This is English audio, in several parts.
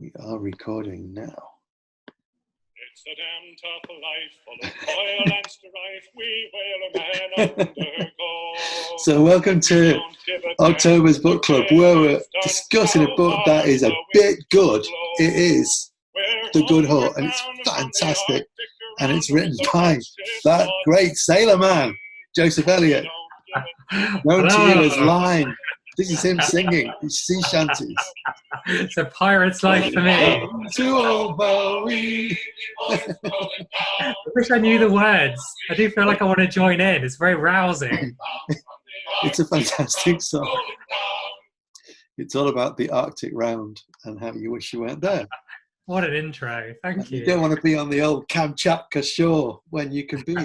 We are recording now. It's a damn tough life, full of toil and strife. We where a man undergo. So welcome to October's Book Club, where we're discussing a book that is a bit good. It is The Good Heart, and it's fantastic. And it's written by that great sailor man, Joseph Elliot, known to you as Line. This is him singing his sea shanties. It's a pirate's life for me. To old Bowie. I wish I knew the words. I do feel like I want to join in. It's very rousing. It's a fantastic song. It's all about the Arctic round and how you wish you weren't there. What an intro. Thank you. You don't want to be on the old Kamchatka shore when you can be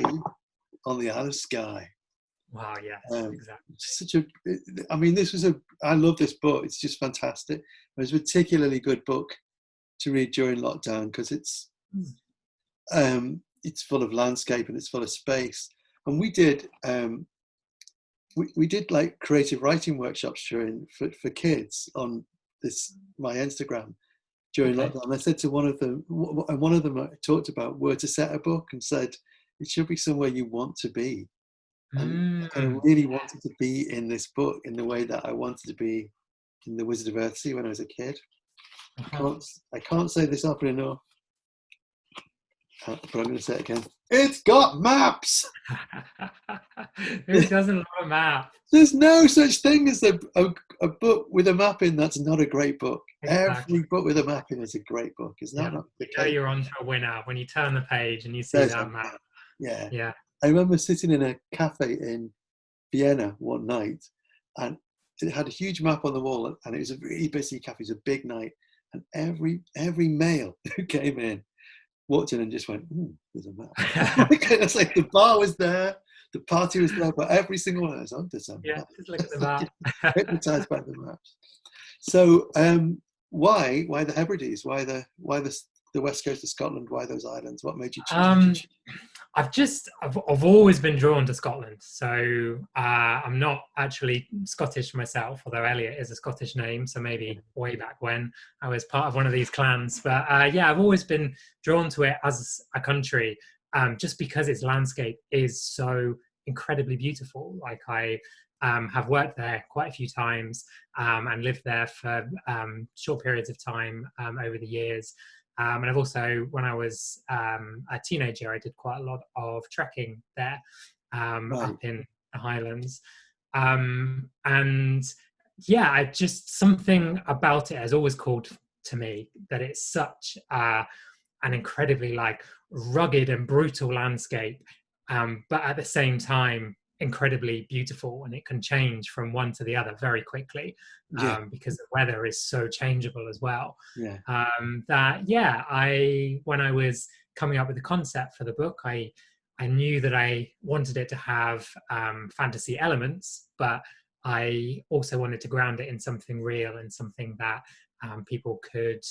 on the Isle of Skye. Wow, yes, exactly. I love this book. It's just fantastic. It was a particularly good book to read during lockdown because it's full of landscape and it's full of space. And we did like creative writing workshops for kids on my Instagram during lockdown. I said to one of them I talked about where to set a book and said it should be somewhere you want to be. And I really wanted to be in this book in the way that I wanted to be in The Wizard of Earthsea when I was a kid. I can't say this often enough, but I'm going to say it again. It's got maps! Who doesn't love a map? There's no such thing as a book with a map in that's not a great book. Exactly. Every book with a map in is a great book. Isn't that not the case? You know you're onto a winner when you turn the page and you see that map. Yeah. I remember sitting in a cafe in Vienna one night, and it had a huge map on the wall, and it was a really busy cafe. It was a big night, and every male who came in walked in and just went, "Ooh, there's a map." It's like the bar was there, the party was there, but every single one of us on this map. Yeah, just look at the map. Hypnotized by the maps. So, why the Hebrides? Why the west coast of Scotland? Why those islands? What made you choose? I've always been drawn to Scotland. So I'm not actually Scottish myself, although Elliot is a Scottish name. So maybe way back when I was part of one of these clans. But I've always been drawn to it as a country, just because its landscape is so incredibly beautiful. Like I have worked there quite a few times and lived there for short periods of time over the years. And I've also, when I was a teenager, I did quite a lot of trekking there up in the Highlands. Just something about it has always called to me that it's such an incredibly like rugged and brutal landscape, but at the same time, incredibly beautiful, and it can change from one to the other very quickly because the weather is so changeable as well. When I was coming up with the concept for the book, I knew that I wanted it to have fantasy elements, but I also wanted to ground it in something real and something that people could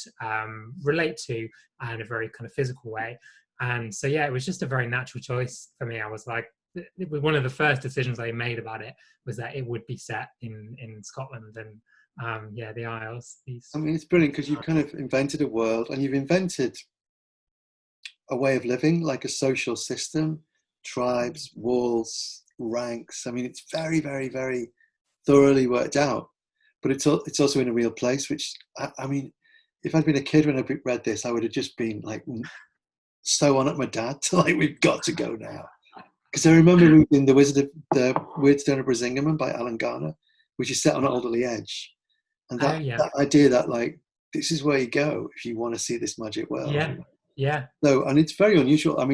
relate to in a very kind of physical way. And so it was just a very natural choice for me. I was like, it was one of the first decisions I made about it was that it would be set in Scotland and the Isles. It's brilliant because you've kind of invented a world and you've invented a way of living, like a social system, tribes, walls, ranks. It's very, very, very thoroughly worked out, but it's also in a real place, which if I'd been a kid when I read this, I would have just been like so on at my dad to like, we've got to go now. Because I remember reading The Weird Stone of Brisingamen by Alan Garner, which is set on Alderley Edge. And that idea that like, this is where you go if you want to see this magic world. Yeah. So, and it's very unusual. I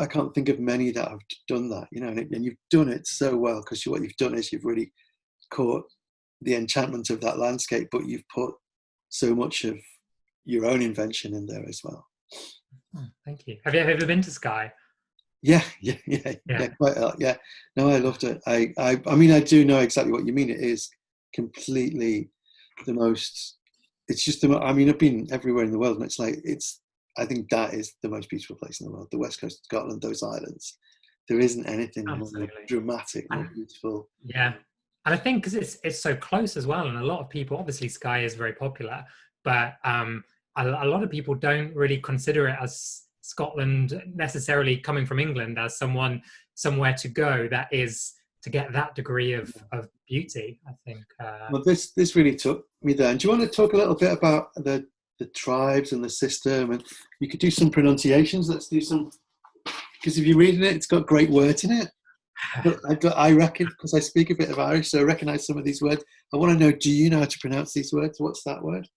can't think of many that have done that, and you've done it so well because what you've done is you've really caught the enchantment of that landscape, but you've put so much of your own invention in there as well. Oh, thank you. Have you ever been to Skye? Yeah, quite a lot. Yeah, no, I loved it. I do know exactly what you mean. It is completely the most. It's just I've been everywhere in the world, and it's like I think that is the most beautiful place in the world. The west coast of Scotland, those islands. There isn't anything more dramatic, more beautiful. Yeah, and I think because it's so close as well, and a lot of people, obviously Skye is very popular, but a lot of people don't really consider it as Scotland necessarily coming from England as somewhere to go that is to get that degree of beauty, I think. Well, this really took me there. And do you want to talk a little bit about the tribes and the system? And you could do some pronunciations. Let's do some, because if you're reading it, it's got great words in it. But I reckon, because I speak a bit of Irish, so I recognise some of these words. I want to know, do you know how to pronounce these words? What's that word?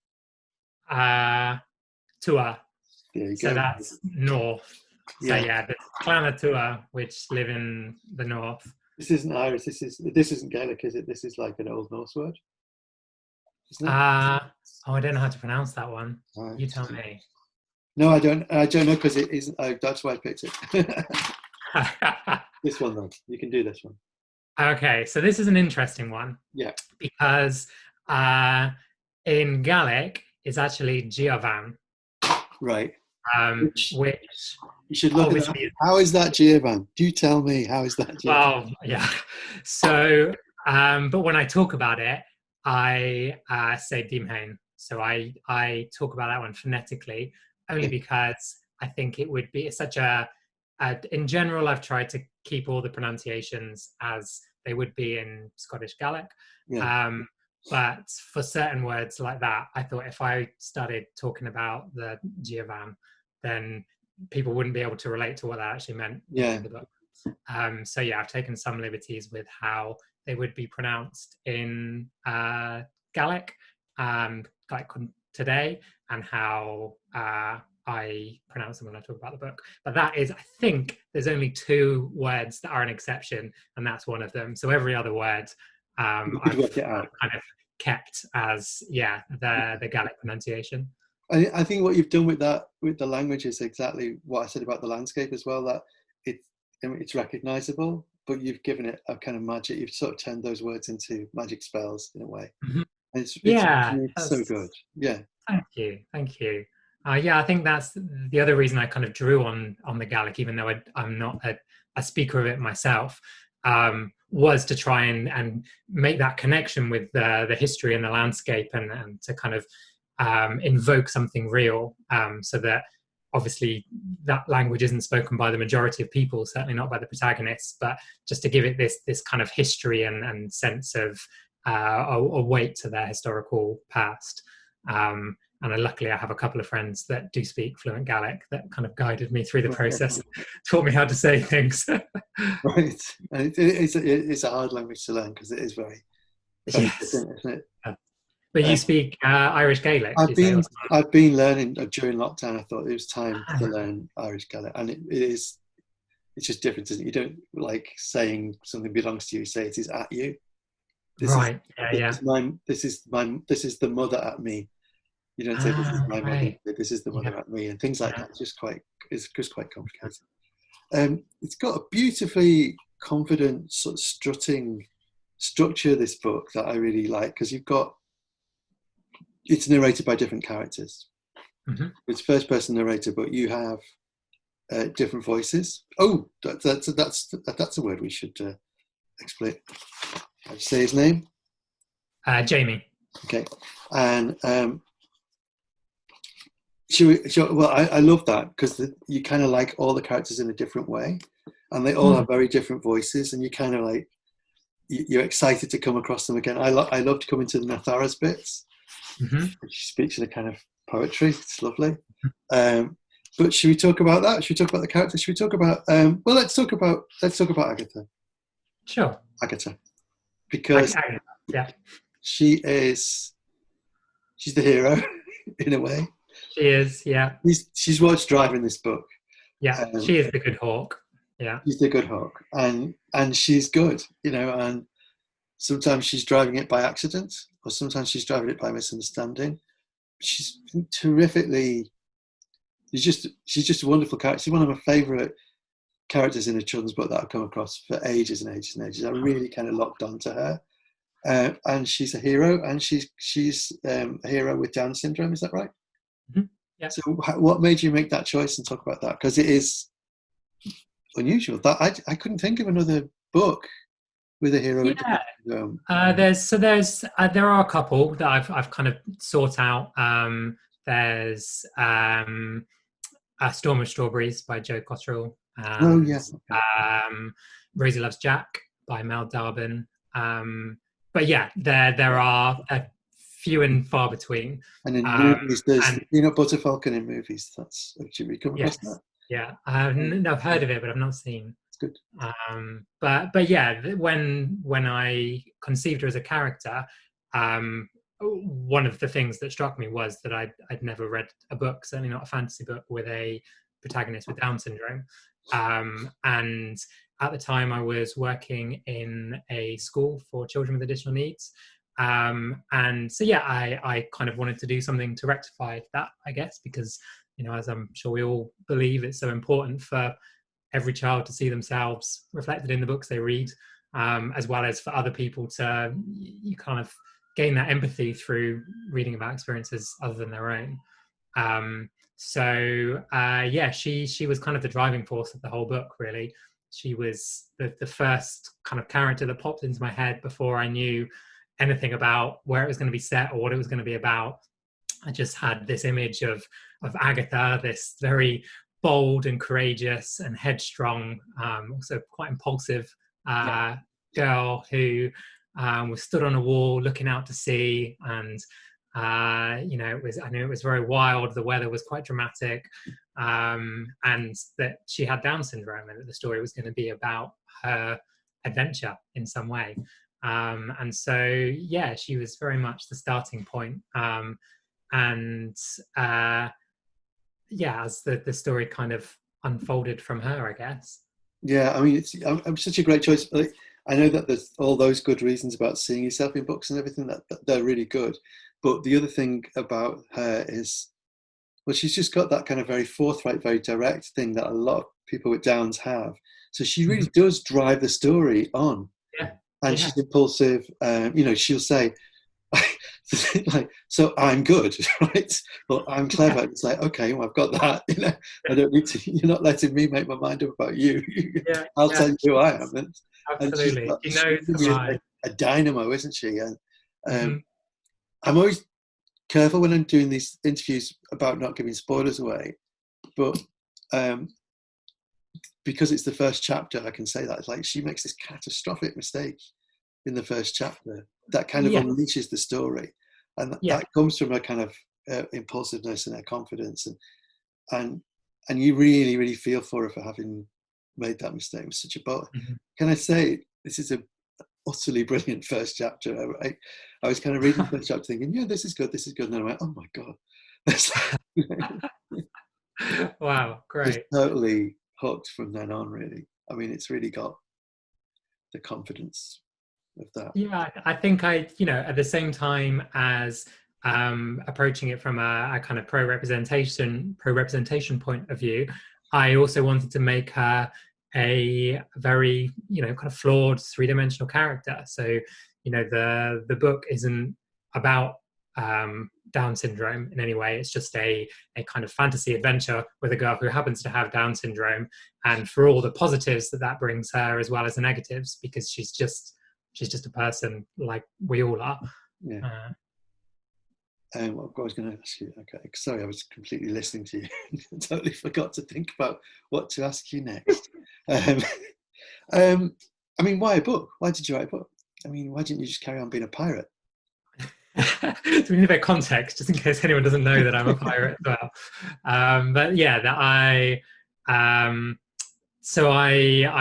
Tua. There you So go. that's north. So yeah, the Clan of Tua, which live in the north. This isn't Irish. This isn't Gaelic, is it? This is like an Old Norse word, isn't it? Oh, I don't know how to pronounce that one. Right. You tell me. No, I don't know, because it isn't. That's why I picked it. This one, though. You can do this one. Okay, so this is an interesting one. Yeah. Because in Gaelic, it's actually Giavan. Right. Which you should look at that. How is that Giavan? Do tell me, how is that Giavan? Well, yeah. So, but when I talk about it, I say Dimhain. So I talk about that one phonetically, only because I think it would be such in general, I've tried to keep all the pronunciations as they would be in Scottish Gaelic. Yeah. But for certain words like that, I thought if I started talking about the Giavan, then people wouldn't be able to relate to what that actually meant. Yeah. In the book. So yeah, I've taken some liberties with how they would be pronounced in Gaelic, like today, and how I pronounce them when I talk about the book. But that is, I think, there's only 2 words that are an exception, and that's one of them. So every other word I've kind of kept as the Gaelic pronunciation. I think what you've done with the language is exactly what I said about the landscape as well, that it's recognizable, but you've given it a kind of magic. You've sort of turned those words into magic spells in a way. Mm-hmm. It's so good. Yeah. Thank you. Yeah, I think that's the other reason I kind of drew on the Gaelic, even though I'm not a speaker of it myself, was to try and make that connection with the history and the landscape, and to kind of invoke something real, so that obviously that language isn't spoken by the majority of people, certainly not by the protagonists, but just to give it this kind of history and sense of a weight to their historical past. And luckily I have a couple of friends that do speak fluent Gaelic that kind of guided me through the process, taught me how to say things. Right. And it's a hard language to learn because it is very yes. different, isn't it? But you speak Irish Gaelic? I've been learning during lockdown. I thought it was time to learn Irish Gaelic, and it's just different, isn't it? You don't like saying something belongs to you. You say it is at you. This is the mother at me. You don't say this is my mother. This is the mother at me, and things like that. It's just quite complicated. It's got a beautifully confident sort of strutting structure, this book, that I really like, because it's narrated by different characters. Mm-hmm. It's first person narrator, but you have different voices. Oh, that's a word we should explain. How do you say his name? Jamie. Okay. And I love that, because you kind of like all the characters in a different way, and they all have very different voices, and you kind of like, you're excited to come across them again. I love to come into the Nathara's bits. Mm-hmm. She speaks in a kind of poetry. It's lovely. But should we talk about that? Should we talk about the characters? Should we talk about let's talk about Agatha. Sure. Agatha. Because she's the hero in a way. She is, yeah. She's what's driving this book. Yeah, she is the good hawk. Yeah. She's the good hawk. And she's good, and sometimes she's driving it by accident, or sometimes she's driving it by misunderstanding. She's terrifically, she's just a wonderful character. She's one of my favourite characters in a children's book that I've come across for ages and ages and ages. I really kind of locked onto her. And she's a hero, and she's a hero with Down syndrome, is that right? Mm-hmm. Yeah. So what made you make that choice and talk about that? Because it is unusual. That I couldn't think of another book with a hero? Yeah. There are a couple that I've kind of sought out. There's Storm of Strawberries by Joe Cottrell, Oh and yeah. Okay. Rosie Loves Jack by Mel Darbin. But yeah, there are a few and far between. And in movies, there's And the Peanut Butter Falcon in movies. That's have you come across that? yeah, I've heard of it, but I've not seen. It's good. But yeah, when I conceived her as a character, one of the things that struck me was that I'd never read a book, certainly not a fantasy book, with a protagonist with Down syndrome. And at the time, I was working in a school for children with additional needs. And so yeah, I kind of wanted to do something to rectify that, I guess, because as I'm sure we all believe, it's so important for every child to see themselves reflected in the books they read, as well as for other people to you kind of gain that empathy through reading about experiences other than their own. Yeah, she was kind of the driving force of the whole book, really. She was the first kind of character that popped into my head before I knew anything about where it was going to be set or what it was going to be about. I just had this image of Agatha, this very bold and courageous and headstrong, also quite impulsive girl who was stood on a wall looking out to sea, and I knew it was very wild. The weather was quite dramatic, and that she had Down syndrome, and that the story was going to be about her adventure in some way. And so, yeah, she was very much the starting point. As the story kind of unfolded from her, I guess. Yeah, I mean, I'm such a great choice. I know that there's all those good reasons about seeing yourself in books and everything that they're really good. But the other thing about her is, well, she's just got that kind of very forthright, very direct thing that a lot of people with Downs have. So she really does drive the story on. Yeah. And she's impulsive. She'll say, like, so I'm good, right? But I'm clever. Yeah. It's like, okay, well, I've got that. I don't need to. You're not letting me make my mind up about you. I'll tell you who I am. Absolutely. And she's really a dynamo, isn't she? And I'm always careful when I'm doing these interviews about not giving spoilers away, but because it's the first chapter, I can say that. It's like she makes this catastrophic mistake in the first chapter that kind of unleashes the story, and that comes from her kind of impulsiveness and her confidence, and you really, really feel for her for having made that mistake. It was such a bother. Can I say this is a utterly brilliant first chapter? I was kind of reading the first chapter thinking, yeah, this is good, and then I went, oh my god. Wow, great. Totally hooked from then on, really. I mean, it's really got the confidence of that. Yeah, I think at the same time as approaching it from a kind of pro-representation point of view, I also wanted to make her a very kind of flawed three-dimensional character. So the book isn't about Down syndrome in any way. It's just a kind of fantasy adventure with a girl who happens to have Down syndrome, and for all the positives that brings her as well as the negatives, because she's just a person like we all are. Yeah. I was going to ask you. Okay, sorry, I was completely listening to you. I totally forgot to think about what to ask you next. I mean, why a book? Why did you write a book? I mean, why didn't you just carry on being a pirate? So we need a bit of context, just in case anyone doesn't know that I'm a pirate as well. But yeah, that I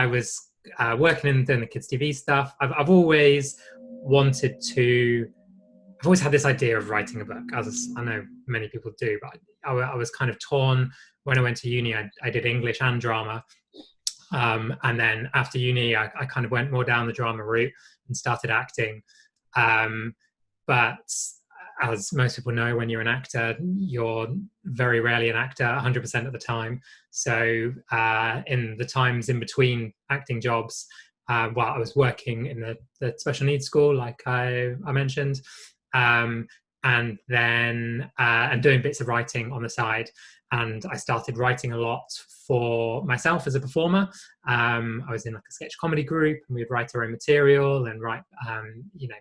was working in doing the kids TV stuff. I've always had this idea of writing a book, as I know many people do, but I was kind of torn. When I went to uni, I did English and drama. And then after uni, I kind of went more down the drama route and started acting. But as most people know, when you're an actor, you're very rarely an actor 100% of the time. So in the times in between acting jobs, while I was working in the special needs school, like I mentioned, and then and doing bits of writing on the side. And I started writing a lot for myself as a performer. I was in like a sketch comedy group, and we'd write our own material and write,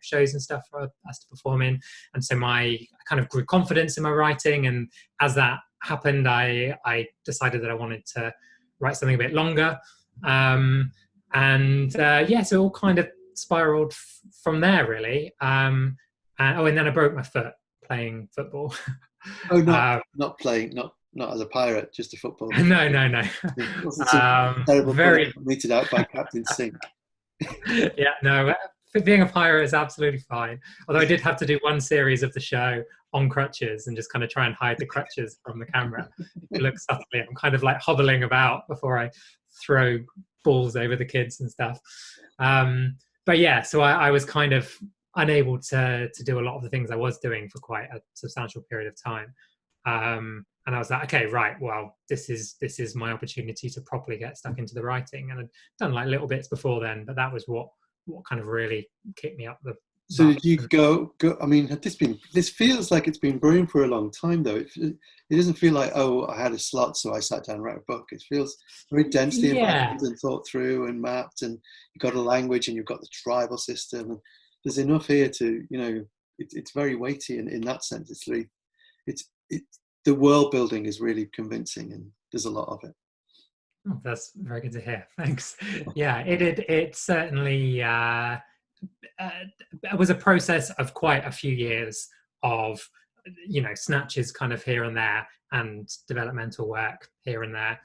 shows and stuff for us to perform in. And so I kind of grew confidence in my writing. And as that happened, I decided that I wanted to write something a bit longer. So it all kind of spiraled from there, really. And then I broke my foot playing football. Oh, not playing, not as a pirate, just a footballer. No. It wasn't some terrible Very meted out by Captain Sink. Yeah, no. Being a pirate is absolutely fine. Although I did have to do one series of the show on crutches and just kind of try and hide the crutches from the camera. It looks subtly. I'm kind of like hobbling about before I throw balls over the kids and stuff. But yeah, so I was kind of unable to do a lot of the things I was doing for quite a substantial period of time. And I was like, okay, right, well, this is my opportunity to properly get stuck into the writing. And I'd done like little bits before then, but that was what kind of really kicked me up the. So did you go? I mean, this feels like it's been brewing for a long time, though. It doesn't feel like, oh, I had a slot, so I sat down and wrote a book. It feels very densely imagined and thought through and mapped, and you've got a language and you've got the tribal system, and there's enough here to, it's very weighty in that sense. The world building is really convincing, and there's a lot of it. Oh, that's very good to hear. Thanks. Yeah, it certainly it was a process of quite a few years of, snatches kind of here and there and developmental work here and there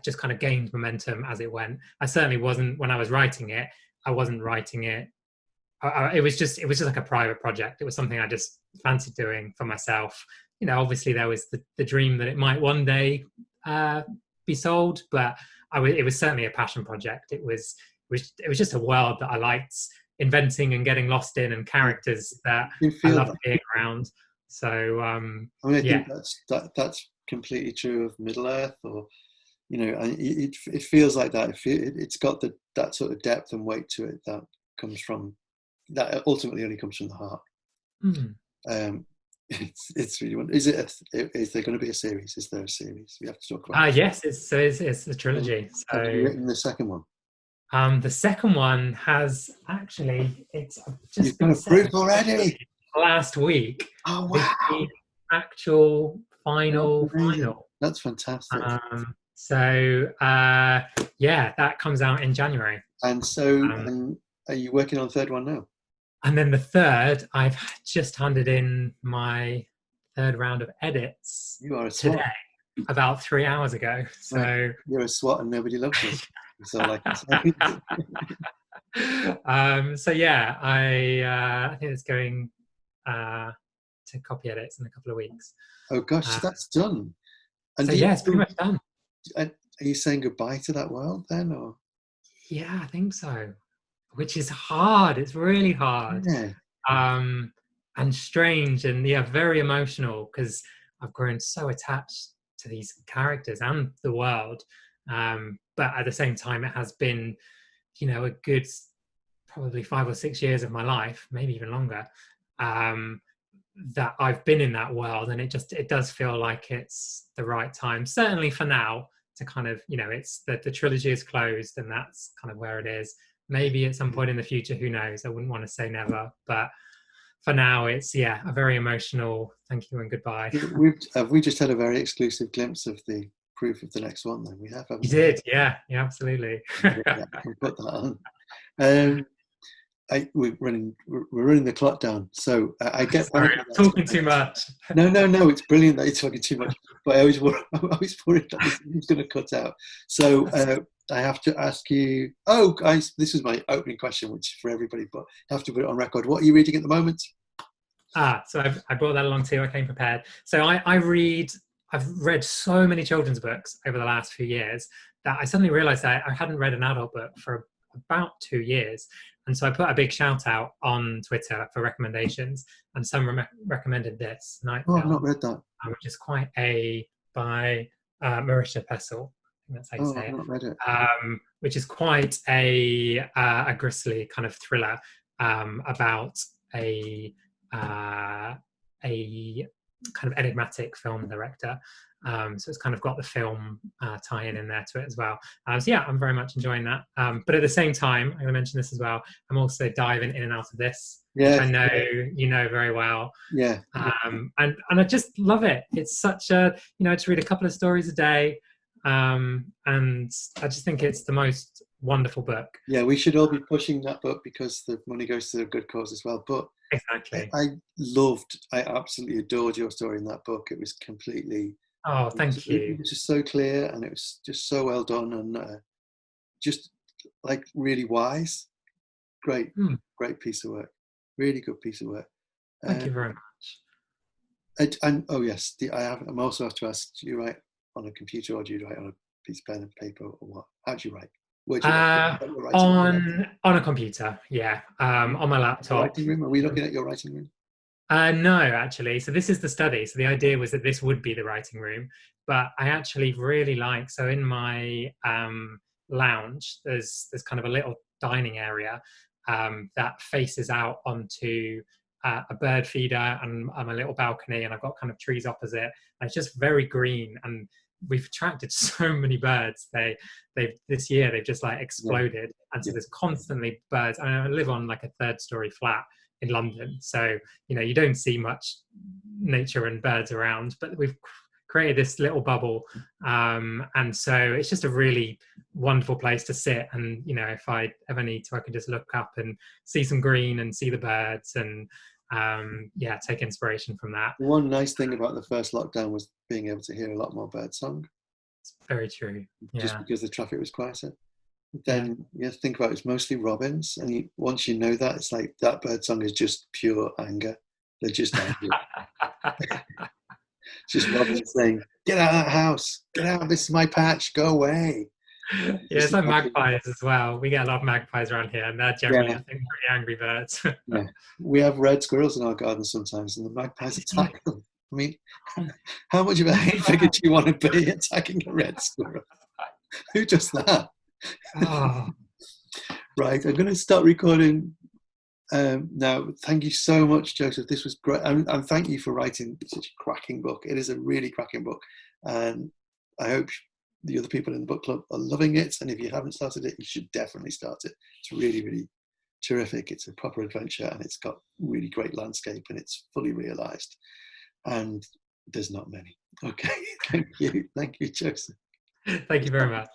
just kind of gained momentum as it went. I certainly wasn't, when I was writing it, I wasn't writing it. It was just like a private project. It was something I just fancied doing for myself. Obviously there was the dream that it might one day be sold, but it was certainly a passion project. It was just a world that I liked inventing and getting lost in, and characters that I loved being around. So I think that's completely true of Middle Earth, or it feels like that. It's got that sort of depth and weight to it that ultimately only comes from the heart. It's really wonderful. Is there going to be a series? Is there a series we have to talk about? Yes, it's a trilogy. So have you written the second one? The second one has actually, it's just You've been approved already last week. Oh wow! The actual final. That's fantastic. That comes out in January. And so, are you working on the third one now? And then the third, I've just handed in my third round of edits. You are a SWAT. Today, about 3 hours ago. So you're a SWAT and nobody loves you. So I think it's going to copy edits in a couple of weeks. Oh gosh, so that's done. And it's pretty much done. Are you saying goodbye to that world then, or? Yeah, I think so. Which is hard. It's really hard. Yeah. And strange, and very emotional, because I've grown so attached to these characters and the world. But at the same time, it has been, a good probably 5 or 6 years of my life, maybe even longer, that I've been in that world, and it does feel like it's the right time, certainly for now, to kind of, it's the trilogy is closed, and that's kind of where it is. Maybe at some point in the future, who knows? I wouldn't want to say never, but for now, it's a very emotional thank you and goodbye. We just had a very exclusive glimpse of the proof of the next one. Then we have. You did, yeah, absolutely. I can put that on. We're running the clock down, so I get. Sorry, I'm talking too much. No, it's brilliant that you're talking too much, but I always worried that this is going to cut out. So I have to ask you. Oh, guys, this is my opening question, which is for everybody, but I have to put it on record. What are you reading at the moment? So I brought that along too. I came prepared. So I've read so many children's books over the last few years that I suddenly realised that I hadn't read an adult book for about 2 yeyears. And so I put a big shout out on Twitter for recommendations, and some recommended this, Night I've not read that. Which is quite by Marisha Pessel. I think that's how you say I've not read it. Which is quite a grisly kind of thriller, about a kind of enigmatic film director. So it's kind of got the film tie-in there to it as well. So yeah, I'm very much enjoying that. But at the same time, I'm going to mention this as well, I'm also diving in and out of this, which I know you know very well. Yeah. And I just love it. It's such a, I just read a couple of stories a day. And I just think it's the most wonderful book. Yeah, we should all be pushing that book because the money goes to a good cause as well. But exactly, I absolutely adored your story in that book. It was completely, oh, thank you. It was just so clear, and it was just so well done, and just like really wise. Great piece of work. Really good piece of work. Thank you very much. Oh yes, I'm also have to ask, do you write on a computer or do you write on a piece of pen and paper, or what? How do you write? On a computer, yeah. On my laptop. Writing room? Are we looking at your writing room? No, actually. So this is the study. So the idea was that this would be the writing room, but I actually really like. So in my lounge, there's kind of a little dining area that faces out onto a bird feeder and a little balcony, and I've got kind of trees opposite. And it's just very green, and we've attracted so many birds. This year they've just like exploded, and so there's constantly birds. I live on like a 3rd story flat in London, so you don't see much nature and birds around, but we've created this little bubble, and so it's just a really wonderful place to sit. And if I ever need to, I can just look up and see some green and see the birds, and take inspiration from that. One nice thing about the first lockdown was being able to hear a lot more bird song. It's very true. Just because the traffic was quieter. Then you have to think about it's mostly robins, and once you know that, it's like that bird song is just pure anger. They're just angry. It's just robins saying, "Get out of that house! Get out! This is my patch! Go away!" Yeah, it's like magpies as well. We get a lot of magpies around here, and they're generally, I think, pretty angry birds. Yeah, we have red squirrels in our garden sometimes, and the magpies attack them. I mean, how much of a hate figure do you want to be attacking a red squirrel? Who does that? Oh. Right, I'm going to start recording now. Thank you so much, Joseph. This was great, and thank you for writing such a cracking book. It is a really cracking book, and I hope the other people in the book club are loving it. And if you haven't started it, you should definitely start it. It's really, really terrific. It's a proper adventure, and it's got really great landscape, and it's fully realised. And there's not many. Okay, thank you, Joseph. Thank you very much.